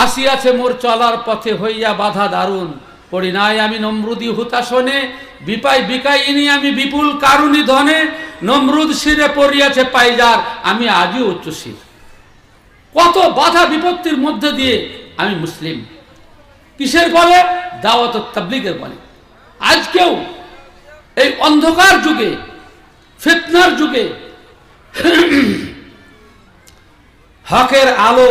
আসিয়াছে মোর চলার পথে হইয়া বাধা দারুণ, পড়ি নাই আমি নমরুদি হুতাশনে, বিপাই বিকাইনি আমি বিপুল কারুণী ধনে, নমরুদ শিরে পড়িয়াছে পাইজার, আমি আজও উচ্চশির। কত বাধা বিপত্তির মধ্যে দিয়ে আমি মুসলিম। কিসের বলে? দাওয়াত ও তাবলীগের বলে। আজকেও এই অন্ধকার যুগে, ফিতনার যুগে হকের আলো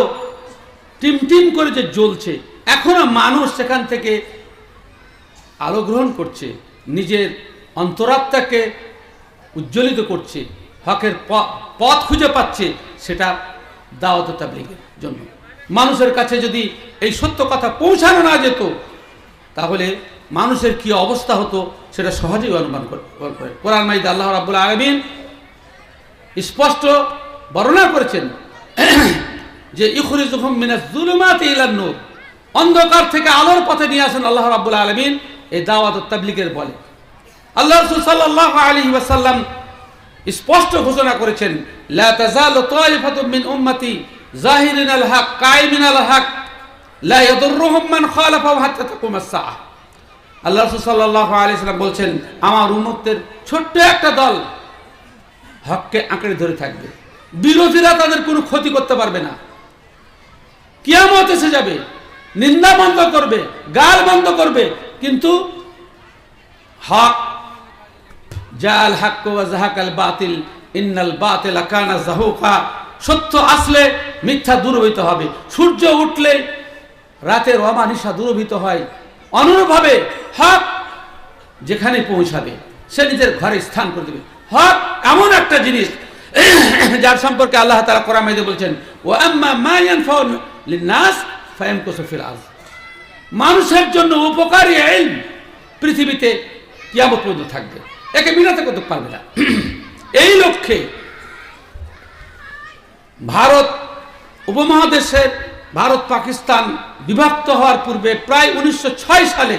টিমটিম করে যে জ্বলছে, এখনো মানুষ সেখান থেকে আলো গ্রহণ করছে, নিজের অন্তরাত্মাকে উজ্জ্বলিত করছে, হকের পথ খুঁজে পাচ্ছে। সেটা দাওয়াত ও তাবলীগের জন্য। মানুষের কাছে যদি এই সত্য কথা পৌঁছানো না যেত, তাহলে মানুষের কি অবস্থা হতো সেটা সহজেই অনুমান করে। কোরআন মাজিদে আল্লাহ রাব্বুল আলামিন স্পষ্ট বর্ণনা করেছেন যে ইখরিজুহুম মিনাজ যুলুমাতি ইলান নূর, অন্ধকার থেকে আলোর পথে নিয়ে আসেন আল্লাহ রাব্বুল আলামিন এই দাওয়াত ও তাবলীগের বলে। আল্লাহ রাসূল সাল্লাল্লাহু আলাইহি ওয়াসাল্লাম স্পষ্ট ঘোষণা করেছেন, লা তাযালু তায়ফাতুম মিন উম্মতি যাহিরিনাল হক কায়মিনাল হক লা ইয়াদুররুহুম মান খালাফাহুম হাত্তা তাকুমাস সাআহ। আল্লাহ রাসূল সাল্লাল্লাহু আলাইহি ওয়াসাল্লাম বলছেন, আমার উম্মতের ছোট্ট একটা দল হককে আঁকড়ে ধরে থাকবে, বিরোধীরা তাদের কোনো ক্ষতি করতে পারবে না। কিয়ামত এসে যাবে, নিন্দা বন্ধ করবে, গাল বন্ধ করবে, কিন্তু হক জাল হক ওয়া যাহাকাল বাতিল ইন্নাল বাতিলা কানা যাহুকা, সত্য আসলে মিথ্যা দূরীভূত হবে। সূর্য উঠলে রাতের অমানিসা দূরীভূত হয়। অনুরূপভাবে হক যেখানে পৌঁছাবে সে নিজের ঘরে স্থান করে দেবে। হক এমন একটা জিনিস যার সম্পর্কে আল্লাহ তাআলা কোরআন মাজিদে বলছেন, ওয়া আম্মা মা ইয়ানফাউ লিন-নাস ফায়ামকুসু ফিল আরদ, মানুষের জন্য উপকারী ইলম পৃথিবীতে কিয়ামত পর্যন্ত থাকবে, একে বিনাতে করতে পারবে না। এই লক্ষ্যে ভারত উপমহাদেশের, ভারত পাকিস্তান বিভক্ত হওয়ার পূর্বে প্রায় 1906 সালে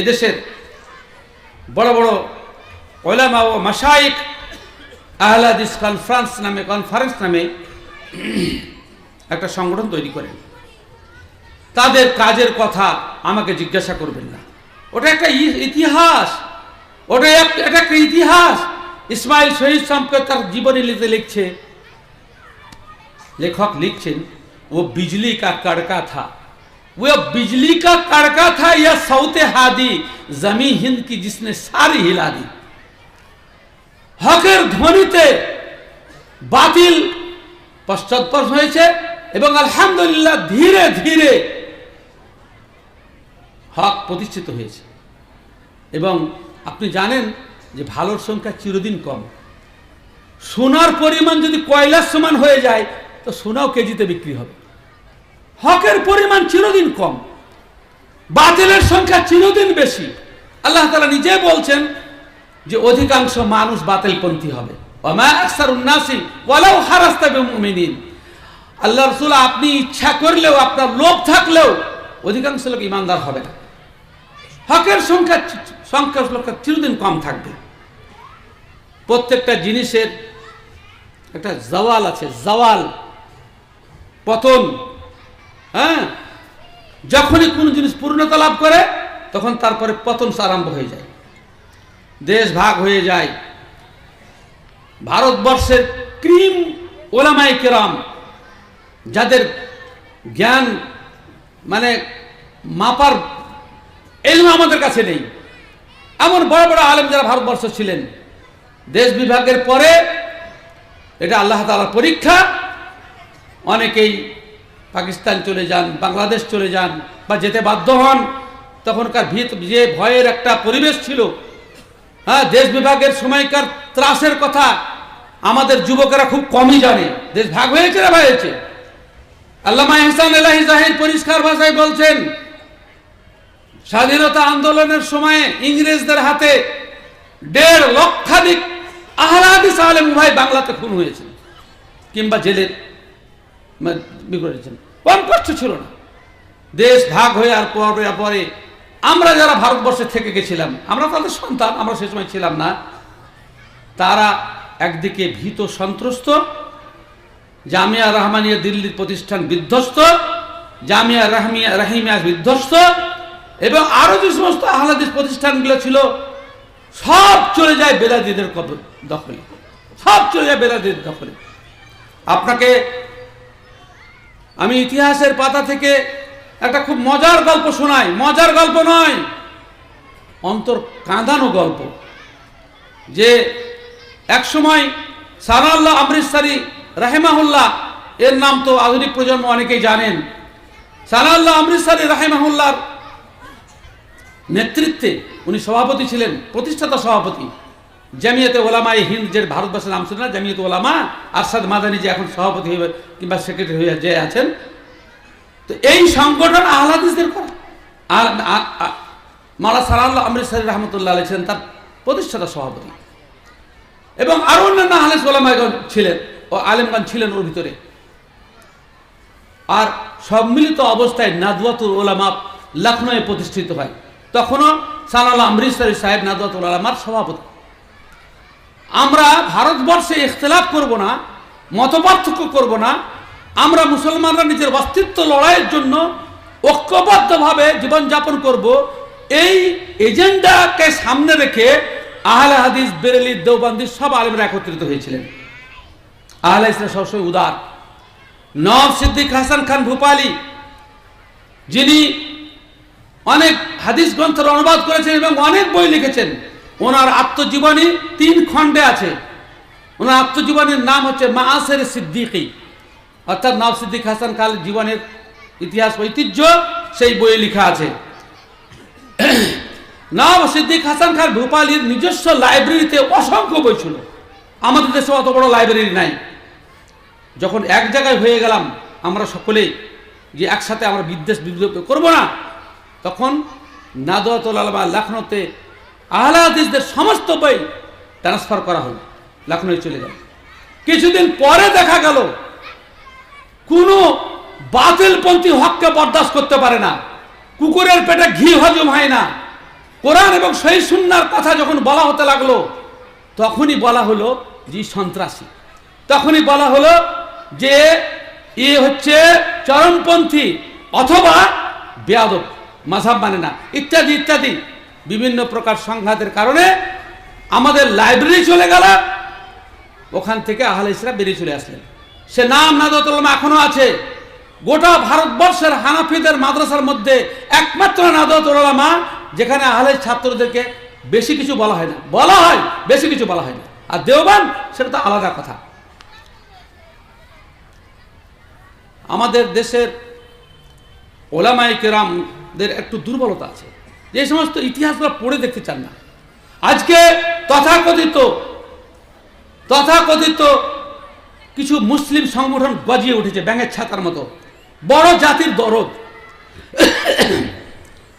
এদেশের বড় বড় উলামা ও মাশায়েখ আহলে হাদিস কনফারেন্স নামে একটা সংগঠন তৈরি করেন। তাদের কাজের কথা আমাকে জিজ্ঞাসা করবেন না, ওটা একটা ইতিহাস, এটা একটা ইতিহাস। ইসমাইল শহীদ সম্পর্কে তার জীবনী লিখছে, लेखक लिखছেন, वो बिजली का कड़का था, वो बिजली का कड़का था या सौते हादी जमी हिंद की जिसने सारी हिला दी। হকের ধ্বনিতে বাতিল পশ্চাৎপদ হয়েছে এবং আলহামদুলিল্লাহ ধীরে ধীরে হক প্রতিষ্ঠিত হয়েছে। এবং আপনি জানেন যে ভালোর সংখ্যা চিরদিন কম। সোনার পরিমাণ যদি কয়লার সমান হয়ে যায় তো সোনাও কেজিতে বিক্রি হবে। হকের পরিমাণ চিরদিন কম, বাতিলের সংখ্যা চিরদিন বেশি। আল্লাহ তাআলা নিজে বলছেন যে অধিকাংশ মানুষ বাতিলপন্থী হবে। ওয়া আকসারুন নাসি ওয়ালাউ হারাস্তা বিমুমিনিন। আল্লাহ রাসূল, আপনি ইচ্ছা করলেও, আপনার লোভ থাকলেও অধিকাংশ লোক ঈমানদার হবে না। হকের সংখ্যা চিরদিন কম থাকবে। প্রত্যেকটা জিনিসের একটা জাওয়াল আছে, জাওয়াল, পতন। হ্যাঁ, যখনই কোনো জিনিস পূর্ণতা লাভ করে তখন তারপরে পতন আরম্ভ হয়ে যায়, দেশ ভাগ হয়ে যায়। ভারতবর্ষের ক্রিম ওলামায়ে কেরাম, যাদের জ্ঞান মানে মাপার ইলম আমাদের কাছে নেই, এমন বড় বড় আলেম যারা ভারতবর্ষ ছিলেন, দেশ বিভাগের পরে এটা আল্লাহ তাআলার পরীক্ষা। অনেকেই পাকিস্তান চলে যান, বাংলাদেশ চলে যান বা যেতে বাধ্য হন। তখনকার যে ভয়ের একটা পরিবেশ ছিল, হ্যাঁ, দেশ বিভাগের সময়কার ত্রাসের কথা আমাদের যুবকেরা খুব কমই জানে। দেশ ভাগ হয়েছে না হয়েছে। আল্লামা ইহসান এলাহি জাহির পরিষ্কার ভাষায় বলছেন, স্বাধীনতা আন্দোলনের সময়ে ইংরেজদের হাতে 1.5 লক্ষাধিক আহলে হাদিস আলেম ভাই বাংলাতে খুন হয়েছিল কিংবা জেলে বিগড়েছেন। কম কষ্ট ছিল না। দেশ ভাগ হয়ে আর পরে আমরা যারা ভারতবর্ষে থেকে গেছিলাম, আমরা তাদের সন্তান, আমরা সে সময় ছিলাম না, তারা একদিকে ভীত সন্ত্রস্ত, জামিয়া রহমানিয়া দিল্লির প্রতিষ্ঠান বিধ্বস্ত, জামিয়া রাহিমিয়া বিধ্বস্ত, এবং আরো যে সমস্ত আহলে হাদিস প্রতিষ্ঠানগুলো ছিল সব চলে যায় বেদাতীদের দখলে, সব চলে যায় বেদাতীদের দখলে। আপনাকে আমি ইতিহাসের পাতা থেকে একটা খুব মজার গল্প শোনাই, মজার গল্প নয়, অন্তর কাঁদানো গল্প। যে এক সময় সানাউল্লাহ আমৃতসরি রাহিমাহুল্লাহ, এর নাম তো আধুনিক প্রজন্ম অনেকেই জানেন। সানাউল্লাহ আমৃতসরি রাহিমাহুল্লাহর নেতৃত্বে উনি সভাপতি ছিলেন, প্রতিষ্ঠাতা সভাপতি জামিয়াতে ওলামায়ে হিন্দ, যে ভারতবর্ষের নাম ছিল না জামিয়াতে ওলামা, আরশাদ মাদানী যে এখন সভাপতি হয়ে কিংবা সেক্রেটারি হয়ে যে আছেন। তো এই সংগঠন আহলে হাদিসদের করা, মাওলানা সানাউল্লাহ আমৃতসরি রহমতুল্লাহ আলাইহি ছিলেন তার প্রতিষ্ঠাতা সভাপতি, এবং আরো অন্যান্য আহলে ওলামাগণ ছিলেন ও আলেমগণ ছিলেন ওর ভিতরে। আর সম্মিলিত অবস্থায় নাদওয়াতুল উলামা লখনৌয়ে প্রতিষ্ঠিত হয়। তখনও সানাউল্লাহ আমৃতসরি সাহেব নাদওয়াতুল উলামার সভাপতি। আমরা ভারতবর্ষে ইখতিলাফ করব না, মতপার্থক্য করব না, আমরা মুসলমানরা নিজের অস্তিত্ব লড়াইয়ের জন্য ঐক্যবদ্ধভাবে জীবনযাপন করব, এই এজেন্ডাকে সামনে রেখে আহলে হাদিস, বেরেলি, দেওবন্দি সব আলেমরা একত্রিত হয়েছিলেন। আহলে ইসলাম সবসময় উদার। নওয়াব সিদ্দিক হাসান খান ভূপালী, যিনি অনেক হাদিস গ্রন্থের অনুবাদ করেছেন এবং অনেক বই লিখেছেন, ওনার আত্মজীবনী 3 খণ্ডে আছে। ওনার আত্মজীবনীর নাম হচ্ছে মাআসির সিদ্দিকী, অর্থাৎ নওয়াব সিদ্দিক হাসান খান জীবনের ইতিহাস ঐতিহ্য, সেই বইয়ে লেখা আছে। নওয়াব সিদ্দিক হাসান খান ভূপালীর নিজস্ব লাইব্রেরিতে অসংখ্য বই ছিল। আমাদের দেশে অত বড় লাইব্রেরি নাই। যখন এক জায়গায় হয়ে গেলাম আমরা সকলেই, যে একসাথে আমরা বিদ্বেষ বিদ্রোহ করব না, তখন নাদওয়াতুল উলামা লখনৌতে আহলে হাদিসদের সমস্ত বই ট্রান্সফার করা হলো, লখনৌয়ে চলে গেল। কিছুদিন পরে দেখা গেল কোনো বাতিলপন্থী হককে বরদাস্ত করতে পারে না, কুকুরের পেটে ঘি হজম হয় না। কোরআন এবং সহিহ সুন্নাহর কথা যখন বলা হতে লাগলো, তখনই বলা হলো যে সন্ত্রাসী, তখনই বলা হলো যে এ হচ্ছে চরমপন্থী অথবা বেয়াদব, মাযহাব মানে না, ইত্যাদি ইত্যাদি বিভিন্ন প্রকার সংঘাতের কারণে আমাদের লাইব্রেরি চলে গেল। ওখান থেকে আহলে ইসলাম বেরিয়ে চলে আসলেন। সে নাম নাদওয়াতুল উলামা এখনো আছে। গোটা ভারতবর্ষের হানাফিদের মাদ্রাসার মধ্যে একমাত্র নাদওয়াতুল উলামা যেখানে আহলে ছাত্রদেরকে বেশি কিছু বলা হয় না, বলা হয় বেশি কিছু বলা হয় না। আর দেওবন্দ সেটা তো আলাদা কথা। আমাদের দেশের ওলামায়ে কেরামদের একটু দুর্বলতা আছে, যে সমস্ত ইতিহাসগুলো পড়ে দেখতে চান না। আজকে তথাকথিত কিছু মুসলিম সংগঠন গজিয়ে উঠেছে ব্যাঙের ছাতার মতো, বড় জাতির দরদ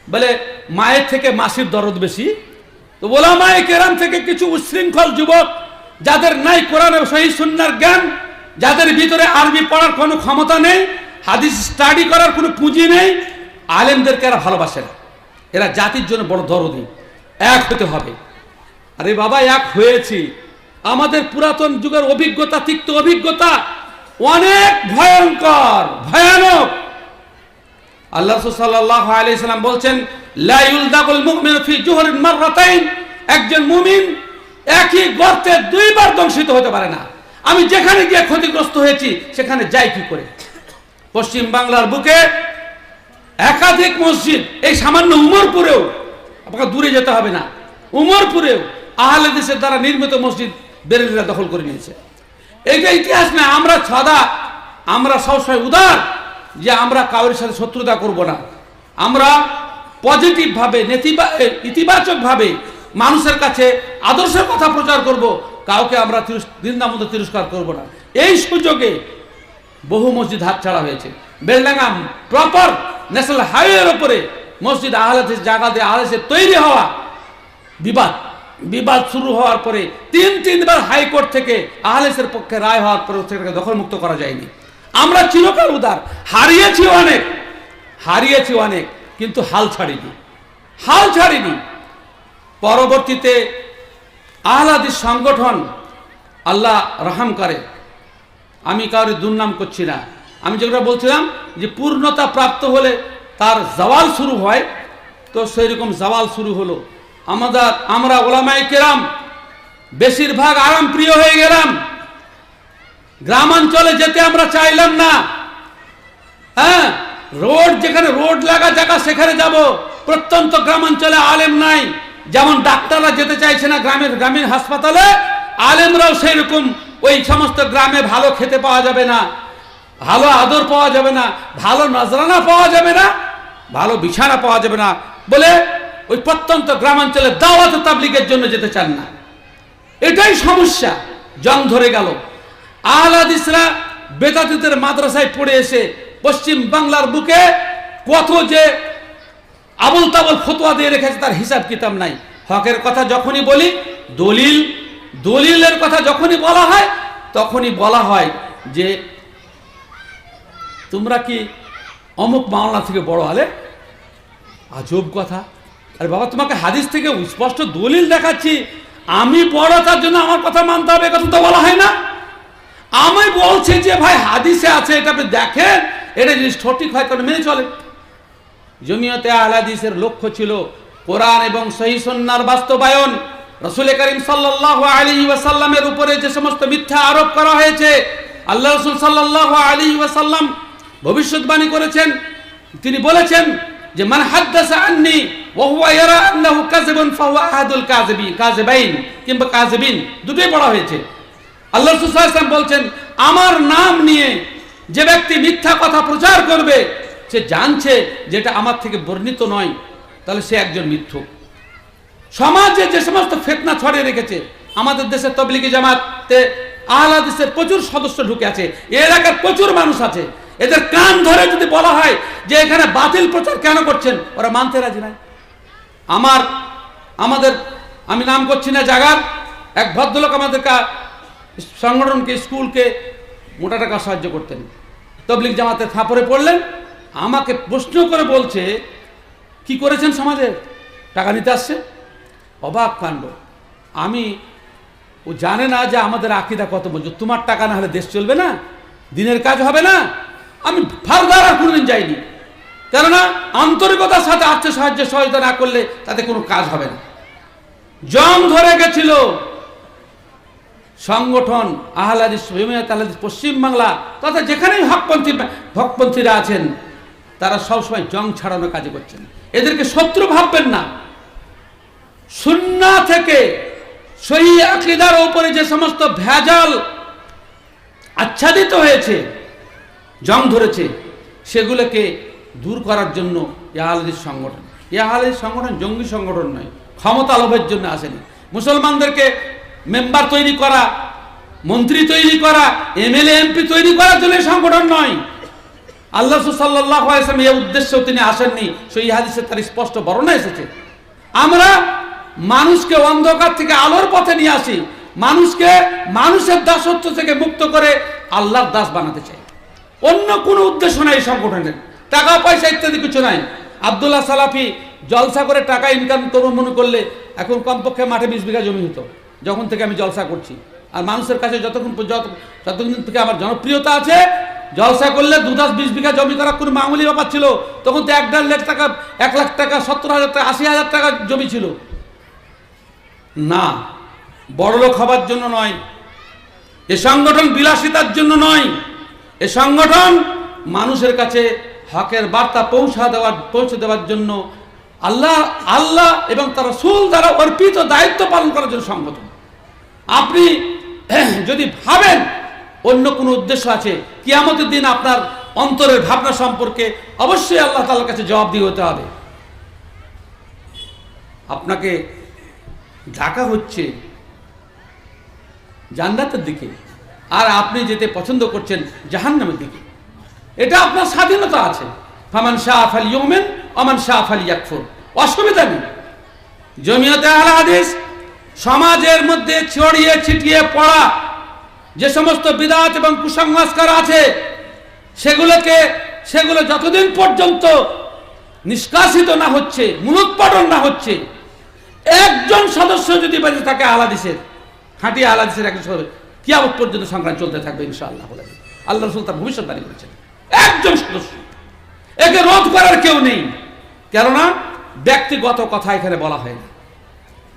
বলে মায়ের থেকে মাসির দরদ বেশি। তো ওলামায়ে কেরাম থেকে কিছু উচ্ছৃঙ্খল যুবক, যাদের নাই কোরআন এবং সহিহ সুন্নাহর জ্ঞান, যাদের ভিতরে আরবি পড়ার কোনো ক্ষমতা নেই, হাদিস স্টাডি করার কোনো পুঁজি নেই, আলেমদেরকে এরা ভালোবাসে না। এরা জাতির জন্য বড় দরদি। এক হতে হবে। আরে বাবা, এক হয়েছি। আমাদের পুরাতন যুগের অভিজ্ঞতা, তিক্ত অভিজ্ঞতা অনেক ভয়ঙ্কর, ভয়ানক। আল্লাহ রাসূল সাল্লাল্লাহু আলাইহি সাল্লাম বলছেন, লা ইউলদাগুল মুমিনু ফি জুহরিন মাররাতাইন, একজন মুমিন একই গর্তে 2 বার দংশিত হতে পারে না। আমি যেখানে গিয়ে ক্ষতিগ্রস্ত হয়েছি সেখানে যাই কি করে? পশ্চিম বাংলার বুকে একাধিক মসজিদ, এই সামান্য উমরপুরেও, আপনাকে দূরে যেতে হবে না, উমরপুরেও আহলে হাদিসের দ্বারা নির্মিত মসজিদ বেরেলিরা দখল করে নিয়েছে। এইটা ইতিহাস না। আমরা সবসময় উদার, যে আমরা কারোর সাথে শত্রুতা করব না। আমরা পজিটিভভাবে, ইতিবাচকভাবে মানুষের কাছে আদর্শের কথা প্রচার করব, কাউকে আমরা নিন্দামন্দ তিরস্কার করব না। এই সুযোগে বহু মসজিদ হাতছাড়া হয়েছে। বেলডাঙ্গা প্রপার ন্যাশনাল হাইওয়ের উপরে মসজিদ আহলে হাদিস জায়গা দিয়ে আহলে হাদিসের তৈরি হওয়া, বিবাদ শুরু হওয়ার পরে 3বার হাইকোর্ট থেকে আহলে হাদিসের পক্ষে রায় হওয়ার পরে সেটাকে দখলমুক্ত করা যায়নি। আমরা চিরকাল উদার, হারিয়েছি অনেক, কিন্তু হাল ছাড়িনি। পরবর্তীতে আহলে হাদিস সংগঠন, আল্লাহ রহম করে, আমি কাউরে দুর্নাম করছি না, আমি যেটা বলছিলাম যে পূর্ণতা প্রাপ্ত হলে তার জাওয়াল শুরু হয়, তো সেই রকম জাওয়াল শুরু হলো। আমরা ওলামায়ে কেরাম বেশিরভাগ আরাম প্রিয় হয়ে গেলাম, গ্রামাঞ্চলে যেতে আমরা চাইলাম না। হ্যাঁ, রোড যেখানে রোড লাগা জায়গা সেখানে যাব। প্রত্যন্ত গ্রামাঞ্চলে আলেম নাই, যেমন ডাক্তাররা যেতে চাইছে না গ্রামীণ হাসপাতালে, আলেমরাও সেই রকম ওই সমস্ত গ্রামে ভালো খেতে পাওয়া যাবে না, ভালো আদর পাওয়া যাবে না, ভালো নজরানা পাওয়া যাবে না, ভালো বিছানা পাওয়া যাবে না বলে ওই প্রত্যন্ত গ্রামাঞ্চলে দাওয়াত তাবলীগের জন্য যেতে চান না। এটাই সমস্যা, জং ধরে গেল। আহলে হাদিসরা বেদাতীদের মাদ্রাসায় পড়ে এসে পশ্চিম বাংলার বুকে কত যে আবুল তাবুল ফতোয়া দিয়ে রেখেছে তার হিসাব কিতাব নাই। হকের কথা যখনই বলি, দলিলের কথা যখনই বলা হয়, তখনই বলা হয় যে তোমরা কি অমুক মাওলানা থেকে বড় হলে। আজব কথা। আরে বাবা, তোমাকে হাদিস থেকে স্পষ্ট দলিল দেখাচ্ছি, আমি বড় তার জন্য আমার কথা মানতে হবে, কথা তো বলা হয় না। আমি বলছি যে ভাই হাদিসে আছে, এটা আপনি দেখেন, এটা জিনিস সঠিক হয় তাহলে মেনে চলে। জমিয়তে আহলে হাদিসের লক্ষ্য ছিল কোরআন এবং সহিহ সুন্নাহর বাস্তবায়ন। রাসূল করিম সাল্লাল্লাহু আলাইহি ওয়াসাল্লামের উপরে যে সমস্ত মিথ্যা আরোপ করা হয়েছে, আল্লাহ রাসূল সাল্লাল্লাহু আলাইহি ওয়াসাল্লাম ভবিষ্যৎবাণী করেছেন। তিনি বলেছেন যে মান হাদাসা আন্নী ওয়া হুয়া ইয়ারা আন্নাহু কাযিবুন ফাহুয়া আহাদুল কাযিবাইন কিংবা কাযিবিন, দুটোই পড়া হয়েছে। আল্লাহ রাসূল সাল্লাল্লাহু আলাইহি ওয়াসাল্লাম বলছেন, আমার নাম নিয়ে যে ব্যক্তি মিথ্যা কথা প্রচার করবে, সে জানছে যেটা আমার থেকে বর্ণিত নয়, তাহলে সে একজন মিথ্যুক। সমাজে যে সমস্ত ফিতনা ছড়িয়ে রেখেছে, আমাদের দেশে তাবলীগী জামাতে আহলে হাদিসের প্রচুর সদস্য ঢুকে আছে, এই এলাকার প্রচুর মানুষ আছে। এদের কান ধরে যদি বলা হয় যে এখানে বাতিল প্রচার কেন করছেন, ওরা মানতে রাজি নাই। আমি নাম করছি না জায়গার, এক ভদ্রলোক আমাদের সংগঠনকে, স্কুলকে মোটা টাকা সাহায্য করতেন। তাবলীগ জামাতে থাপড়ে পড়লেন, আমাকে প্রশ্ন করে বলছে কি করেছেন সমাজে, টাকা নিতে আসছে। অবাক কাণ্ড। ও জানে না যে আমাদের আকীদা কত মজবুত। তোমার টাকা না হলে দেশ চলবে না, দিনের কাজ হবে না। আমি ফারদার আর কোনোদিন যাইনি, কেননা আন্তরিকতার সাথে আর্থিক সাহায্য সহায়তা না করলে তাতে কোনো কাজ হবে না। জং ধরে গেছিল সংগঠন আহলে হাদিস, জমিয়ত আহলে হাদিস পশ্চিম বাংলা তথা যেখানেই হকপন্থীরা আছেন, তারা সবসময় জং ছাড়ানোর কাজ করছেন। এদেরকে শত্রু ভাববেন না। সুন্নাহ থেকে সহিহ আকীদার উপরে যে সমস্ত ভেজাল আচ্ছাদিত হয়েছে, জং ধরেছে, সেগুলোকে দূর করার জন্য আহলে হাদিস সংগঠন। আহলে হাদিস সংগঠন জঙ্গি সংগঠন নয়, ক্ষমতা লোভের জন্য আসেনি। মুসলমানদেরকে মেম্বার তৈরি করা, মন্ত্রী তৈরি করা, এমএলএ এমপি তৈরি করার জন্য সংগঠন নয়। আল্লাহ সাল্লাল্লাহু আলাইহি ওয়াসাল্লাম এই উদ্দেশ্যে তিনি আসেননি, সেই হাদিসে তার স্পষ্ট বর্ণনা এসেছে। আমরা মানুষকে অন্ধকার থেকে আলোর পথে নিয়ে আসি, মানুষকে মানুষের দাসত্ব থেকে মুক্ত করে আল্লাহর দাস বানাতে চাই। অন্য কোনো উদ্দেশ্য নাই এই সংগঠনের, টাকা পয়সা ইত্যাদি কিছু নাই। আব্দুল্লাহ সালাফি জলসা করে টাকা ইনকাম করবো মনে করলে এখন কমপক্ষে মাঠে 20 বিঘা জমি হতো, যখন থেকে আমি জলসা করছি। আর মানুষের কাছে যতক্ষণ থেকে আমার জনপ্রিয়তা আছে, জলসা করলে 2-20 বিঘা জমি করা কোনো মামুলি ব্যাপার ছিল। তখন তো 1.5 লাখ টাকা, 1 লাখ টাকা, 70,000 টাকা, 80,000 টাকা জমি ছিল না। বড়লোক হবার জন্য নয় এ সংগঠন, বিলাসিতার জন্য নয়। এ সংগঠন মানুষের কাছে হকের বার্তা পৌঁছে দেওয়ার জন্য, আল্লাহ এবং তার রাসূল দ্বারা অর্পিত দায়িত্ব পালন করার জন্য সংগঠন। আপনি যদি ভাবেন অন্য কোনো উদ্দেশ্য আছে, কিয়ামতের দিন আপনার অন্তরের ভাবনা সম্পর্কে অবশ্যই আল্লাহ তাআলার কাছে জবাবদিহি হতে হবে। আপনাকে ডাকা হচ্ছে জান্নাতের দিকে, আর আপনি যেতে পছন্দ করছেন জাহান্নামের দিকে। এটা আপনার স্বাধীনতা আছে। ফামান শাআ ফালইউমিন ওয়া মান শাআ ফালইয়াকফুর, অসুবিধা নেই। জমিয়তে আহলে হাদিস সমাজের মধ্যে ছড়িয়ে ছিটিয়ে পড়া যে সমস্ত বিদআত এবং কুসংস্কার আছে, সেগুলো যতদিন পর্যন্ত নিষ্কাশিত না হচ্ছে, মূলোৎপাটন না হচ্ছে, একজন সদস্য যদি বেঁচে থাকে আহলে হাদিসের, খাঁটি আহলে হাদিসের একজন সদস্য, কিয়ামত পর্যন্ত সংগ্রাম চলতে থাকবে ইনশাআল্লাহ। আল্লাহ রাসূল তার ভবিষ্যৎবাণী করেছেন। একজন সদস্য, একে রোধ করার কেউ নেই। কেননা ব্যক্তিগত কথা এখানে বলা হয় না,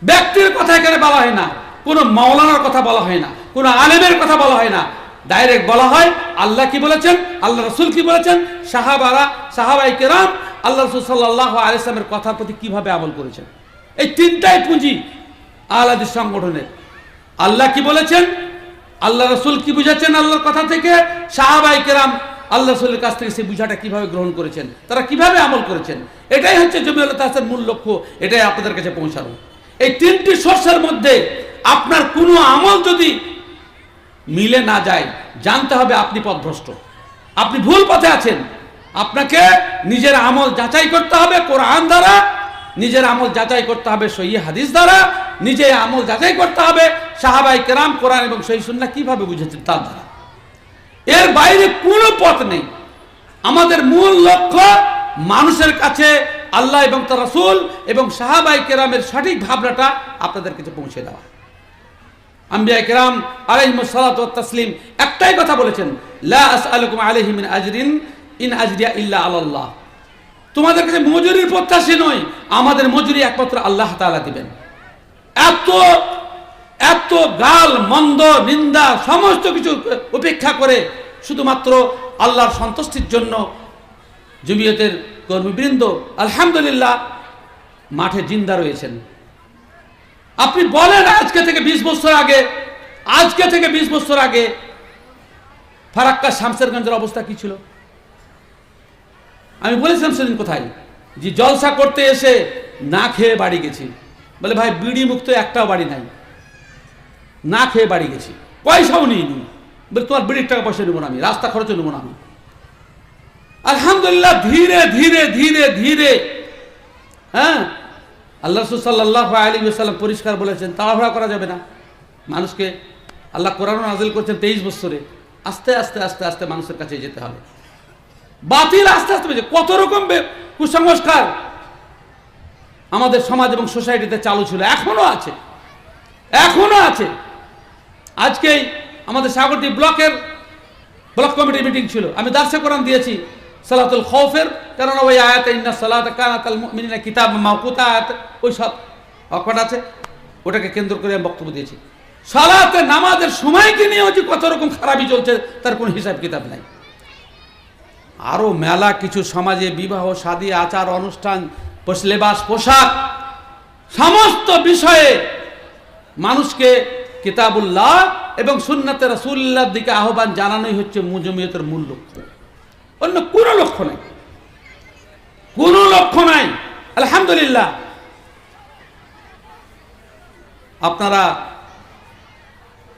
ব্যক্তির কথা এখানে বলা হয় না, কোনো মাওলানার কথা বলা হয় না, কোনো আলেমের কথা বলা হয় না। ডাইরেক্ট বলা হয় আল্লাহ কি বলেছেন, আল্লাহ রসুল কি বলেছেন, সাহাবায়ে কেরাম আল্লাহ রসুল সাল্লাল্লাহু আলাইহি ওয়াসাল্লামের কথার প্রতি কিভাবে আমল করেছেন। এই তিনটাই পুঁজি আহলে হাদিস সংগঠনের। আল্লাহ কি বলেছেন, আল্লাহ রসুল কি বুঝাচ্ছেন আল্লাহর কথা থেকে, সাহাবায়ে কেরাম আল্লাহ রসুলের কাছ থেকে সেই বুঝাটা কিভাবে গ্রহণ করেছেন, তারা কিভাবে আমল করেছেন। এটাই হচ্ছে জমিউল তাহসিনের মূল লক্ষ্য, এটাই আপনাদের কাছে পৌঁছানো। এই তিনটি সোর্সের মধ্যে আপনার কোনো আমল যদি মিলে না যায়, জানতে হবে আপনি পথভ্রষ্ট, আপনি ভুল পথে আছেন। আপনাকে নিজের আমল যাচাই করতে হবে কোরআন দ্বারা, নিজের আমল যাচাই করতে হবে সহিহ হাদিস দ্বারা, নিজের আমল যাচাই করতে হবে সাহাবায়ে কেরাম কোরআন এবং সহিহ সুন্নাহ কিভাবে বুঝেছেন তার দ্বারা। এর বাইরে কোনো পথ নেই। আমাদের মূল লক্ষ্য মানুষের কাছে আল্লাহ এবং তার রাসূল এবং সাহাবায়ে কেরামের সঠিক ভাবনাটা আপনাদের কাছে পৌঁছে দেওয়া। আম্বিয়া কেরাম আলাইহিমুস সালাতু ওয়াত তাসলিম একটাই কথা বলেছেন, লা আসআলুকুম আলাইহি মিন আজরিন ইন আজরিয়া ইল্লা আলাল্লাহ। তোমাদের কাছে মজুরির প্রত্যাশী নয়, আমাদের মজুরি একমাত্র আল্লাহ তাআলা দিবেন। এত এত গাল মন্দ নিন্দা সমস্ত কিছু উপেক্ষা করে শুধুমাত্র আল্লাহর সন্তুষ্টির জন্য জমিয়তের কর্মীবৃন্দ আলহামদুলিল্লাহ মাঠে জিন্দা রয়েছেন। আপনি বলেন আজকে থেকে 20 বছর আগে ফারাক্কা শামসেরগঞ্জের অবস্থা কি ছিল? আমি বলেছিলাম সেদিন কোথায়, যে জলসা করতে এসে না খেয়ে বাড়ি গেছি। বলে ভাই বিড়ি মুক্ত একটাও বাড়ি নাই, না খেয়ে বাড়ি গেছি, পয়সাও নিইনি। বলে তোমার বিড়ির টাকা পয়সা নেবো না আমি, রাস্তা খরচও নেবো না আমি। আলহামদুলিল্লাহ ধীরে ধীরে ধীরে ধীরে হ্যাঁ, আল্লাহ রাসূল সাল্লাল্লাহু আলাইহি ওয়াসাল্লাম পরিষ্কার বলেছেন তাড়াহুড়া করা যাবে না মানুষকে। আল্লাহ কোরআন নাযিল করেছেন 23 বছরে, আস্তে আস্তে আস্তে আস্তে মানুষের কাছে যেতে হবে। বাতিল আস্তে আস্তে বেজে কত রকম কুসংস্কার আমাদের সমাজ এবং সোসাইটিতে চালু ছিল, এখনো আছে। আজকেই আমাদের সাগরদ্বীপ ব্লক কমিটির মিটিং ছিল, আমি দার্সে কোরআন দিয়েছি সালাতুল খৌফের, কারণ ওই আয়াতে ইন্না সালাতা কানাত আল মুমিনিনা কিতাবাম মাওকুতা আয়াত ওই সব অকট আছে, ওটাকে কেন্দ্র করে আমি বক্তব্য দিয়েছি। সালাতে নামাজের সময়কে নিয়ে যে কত রকম খারাপি চলছে তার কোনো হিসাব কিতাব নাই। আরো মেলা কিছু সমাজে বিবাহ শাদী আচার অনুষ্ঠান লেবাস পোশাক সমস্ত বিষয়ে মানুষকে কিতাবুল্লাহ এবং সুন্নাতে রাসূলুল্লাহর দিকে আহ্বান জানানোই হচ্ছে জমিয়তের মূল লক্ষ্য। অন্য কোনো লক্ষ্য নাই। আলহামদুলিল্লাহ আপনারা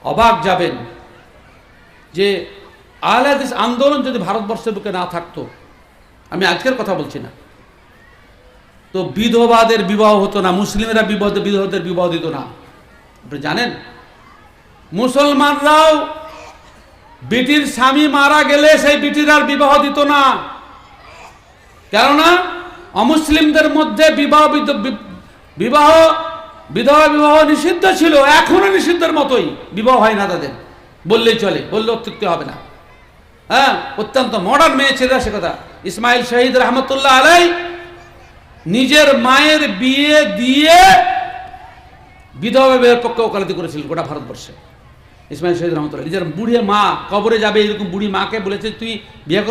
অবাক যাবেন যে আহলে হাদিস আন্দোলন যদি ভারতবর্ষের বুকে না থাকতো, আমি আজকের কথা বলছি না, তো বিধবাদের বিবাহ হতো না, মুসলিমেরা বিধবাদের বিবাহ দিত না। আপনি জানেন মুসলমানরাও বিটির স্বামী মারা গেলে সেই বিটির আর বিবাহ দিত না, কেননা অমুসলিমদের মধ্যে বিধবা বিবাহ নিষিদ্ধ ছিল, এখনো নিষিদ্ধের মতোই, বিবাহ হয় না তাদের, বললেই চলে, বললে অত্যুক্তি হবে না। হ্যাঁ, অত্যন্ত মডার্ন মেয়ে ছেলেরা সে কথা। ইসমাইল শহীদ রহমতুল্লাহ আলাই নিজের মায়ের বিয়ে দিয়ে বিধবা বিয়ের পক্ষে ওকালতি করেছিলেন গোটা ভারতবর্ষে। ইসমাইল শহীদ রহমতুল্লাহ নিজের বুড়ি মা কবরে যাবে এরকম বুড়ি মাকে বলেছে তুই বিয়ে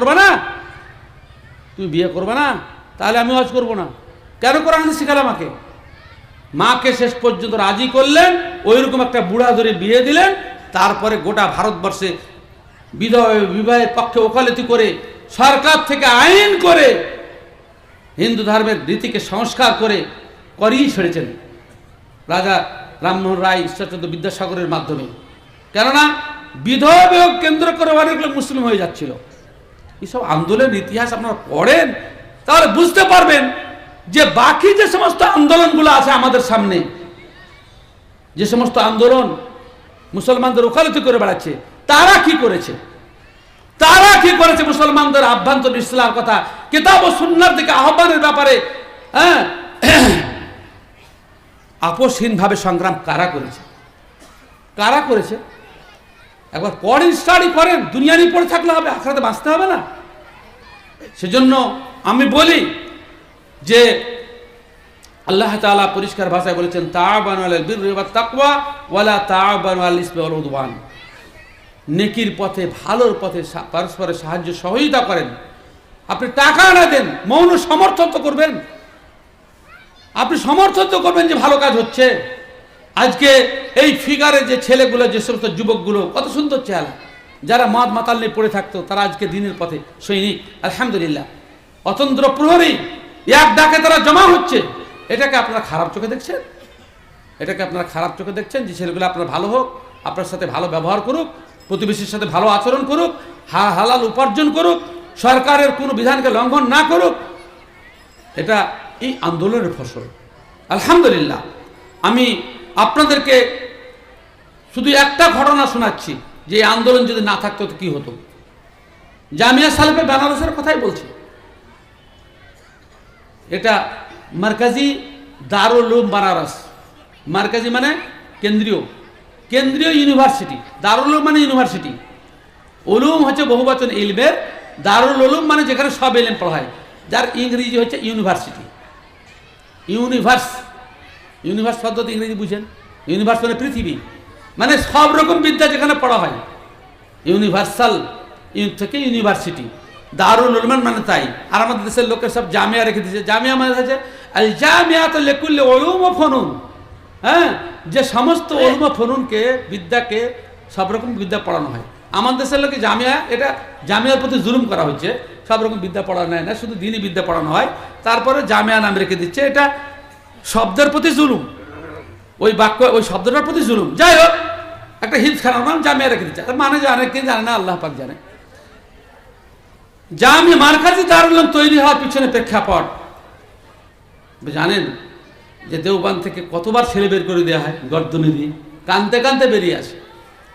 করবা না, তাহলে আমি হজ করবো না। কেন কোরআন শিখালাম মাকে শেষ পর্যন্ত রাজি করলেন, ওইরকম একটা বুড়া ধরে বিয়ে দিলেন। তারপরে গোটা ভারতবর্ষে বিবাহের পক্ষে ওকালতি করে সরকার থেকে আইন করে হিন্দু ধর্মের রীতিকে সংস্কার করেই ছেড়েছেন রাজা রামমোহন রায় ঈশ্বরচন্দ্র বিদ্যাসাগরের মাধ্যমে। কেননা বিধবা বিবাহ কেন্দ্র করে অনেকগুলো মুসলিম হয়ে যাচ্ছিল। এইসব আন্দোলনের ইতিহাস আপনারা পড়েন তাহলে বুঝতে পারবেন যে বাকি যে সমস্ত আন্দোলনগুলো আছে আমাদের সামনে, যে সমস্ত আন্দোলন মুসলমানদের ওকালতি করে বেড়াচ্ছে, তারা কি করেছে মুসলমানদের আভ্যন্তরীণ ইসলামের কথা কিতাব ও সুন্নাহর দিকে আহ্বানের ব্যাপারে আপোষহীনভাবে সংগ্রাম কারা করেছে একবার পড়েন, স্টাডি করেন। দুনিয়া নিয়ে পড়ে থাকলে হবে, আখিরাতে বাঁচতে হবে না। সেজন্য আমি বলি যে আল্লাহ তাআলা পরিষ্কার ভাষায় বলেছেন, তাআবানু আলাল বিররি ওয়াত তাকওয়া ওয়ালা তাআবানু আলাল ইসমি ওয়াল উদওয়ান। নেকির পথে, ভালোর পথে পরস্পরের সাহায্য সহযোগিতা করেন। আপনি টাকা না দেন, মৌন সমর্থন তো করবেন, আপনি সমর্থন তো করবেন যে ভালো কাজ হচ্ছে। আজকে এই ফিগারে যে ছেলেগুলো, যে সমস্ত যুবকগুলো, কত সুন্দর চেহারা, যারা মদ মাতাল নিয়ে পড়ে থাকতো, তারা আজকে দিনের পথে সৈনিক, আলহামদুলিল্লাহ। অতন্ত্র প্রহরী, এক ডাকে তারা জমা হচ্ছে। এটাকে আপনারা খারাপ চোখে দেখছেন? এটাকে আপনারা খারাপ চোখে দেখছেন যে ছেলেগুলো আপনার ভালো হোক, আপনার সাথে ভালো ব্যবহার করুক, প্রতিবেশীর সাথে ভালো আচরণ করুক, হালাল উপার্জন করুক, সরকারের কোনো বিধানকে লঙ্ঘন না করুক? এটা এই আন্দোলনের ফসল। আলহামদুলিল্লাহ। আমি আপনাদেরকে শুধু একটা ঘটনা শোনাচ্ছি যে এই আন্দোলন যদি না থাকতো তো কি হতো। জামিয়া সালেফে বেনারসের কথাই বলছি। এটা মার্কাজি দারুল উলুম বেনারস। মার্কাজি মানে কেন্দ্রীয়, কেন্দ্রীয় ইউনিভার্সিটি। দারুল উলুম মানে ইউনিভার্সিটি। উলুম হচ্ছে বহুবচন ইলমের, দারুল উলুম মানে যেখানে সব ইলম পড়া হয়, যার ইংরেজি হচ্ছে ইউনিভার্সিটি। ইউনিভার্স, ইউনিভার্স পদ্ধতি ইংরেজি বুঝেন? ইউনিভার্স মানে পৃথিবী, মানে সব রকম বিদ্যা যেখানে পড়া হয়, ইউনিভার্সাল থেকে ইউনিভার্সিটি। দারুল উলুম মানে তাই। আর আমাদের দেশের লোকের সব জামিয়া রেখে দিয়েছে। জামিয়া মানে হচ্ছে আল জামিয়াতু লিকুল্লি উলুম ওয়া ফুনুন। হ্যাঁ, যে সমস্ত উলুম ওয়া ফুনুনকে, বিদ্যাকে, সব রকম বিদ্যা পড়ানো হয়। আমাদের দেশের লোকে জামিয়া, এটা জামিয়ার প্রতি জুলুম করা হচ্ছে। সব রকম বিদ্যা পড়ানো হয় না, শুধু দিনই বিদ্যা পড়ানো হয়। তারপরে জামিয়া নাম রেখে দিচ্ছে। এটা শব্দের প্রতি জুলুম, ওই বাক্য, ওই শব্দটার প্রতি জুলুম। যাই হোক, একটা হিফখানার নাম জামিয়া রেখে দিচ্ছে। মানে জানে কি জানে না, আল্লাহ পাক জানে। জামিয়া মার্কাজি দারুল উলুম তৈরি হওয়ার পিছনে প্রেক্ষাপট জানেন? যে দেওবন্দ থেকে কতবার ছেলে বের করে দেওয়া হয় গর্দনে দিয়ে, কানতে কানতে বেরিয়ে আসে।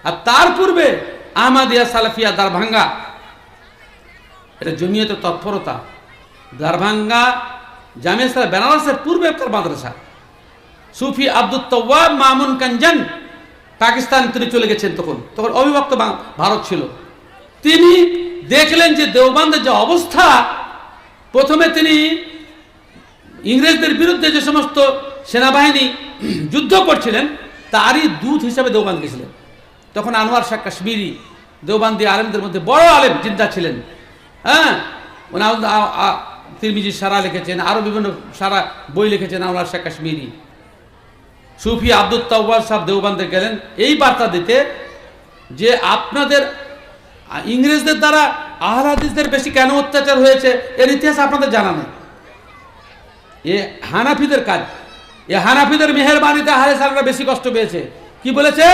আর তার পূর্বে আহমদিয়া, সালাফিয়া, দারভাঙ্গা, এটা জমিয়তের তৎপরতা। দারভাঙ্গা জামিয়া সালাফিয়া বেনারসের পূর্বে তার মাদ্রাসা। সুফি আব্দুল তাওয়াব মামুন কাঞ্জন পাকিস্তান তিনি চলে গেছেন, তখন অবিভক্ত ভারত ছিল। তিনি দেখলেন যে দেওবন্দের যে অবস্থা, প্রথমে তিনি ইংরেজদের বিরুদ্ধে যে সমস্ত সেনাবাহিনী যুদ্ধ করছিলেন, তারই দূত হিসাবে দেওবন্দ গেছিলেন। তখন আনোয়ার শাহ কাশ্মীরি দেওবন্দি আলেমদের মধ্যে বড় আলেম জিন্দা ছিলেন। হ্যাঁ, তিরমিজি সারা লিখেছেন, আরও বিভিন্ন সারা বই লিখেছেন আনোয়ার শাহ কাশ্মীরি। সুফি আব্দুল তাওয়াব সাহেব দেওবন্দে গেলেন এই বার্তা দিতে যে আপনাদের ইংরেজদের দ্বারা আহলে হাদিসদের বেশি কেন অত্যাচার হয়েছে, এর ইতিহাস আপনাদের জানা নেই। এ হানাফিদের কাজ, এ হানাফিদের মেহেরবানিতে আহলে হাদিসরা বেশি কষ্ট পেয়েছে। কি বলেছে?